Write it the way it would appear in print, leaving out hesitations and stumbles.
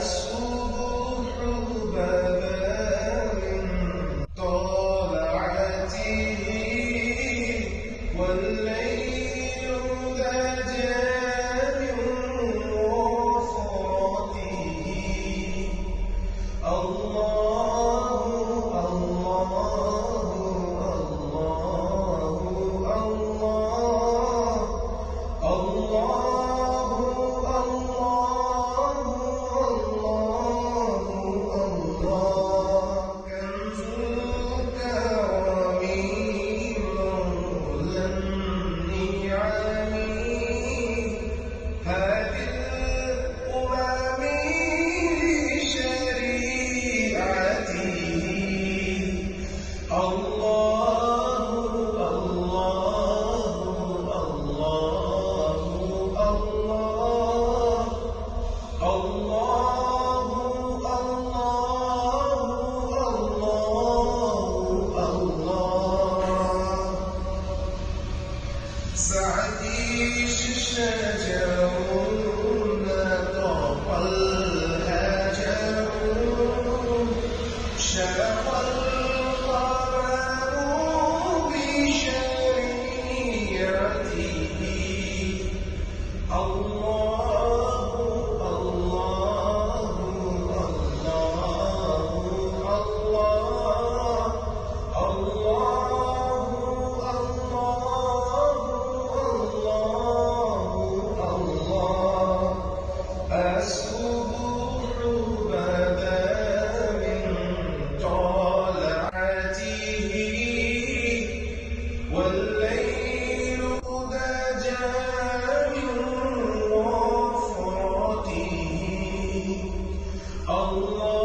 الصبح بدا من طلعته والليل دجى من وفرته. الله الله الله الله سعدي شجر نطق الهجر شرق القمر بشريعته. الله الله الله الله. الصبح بدا من طلعته والليل دجى من وفرته. الله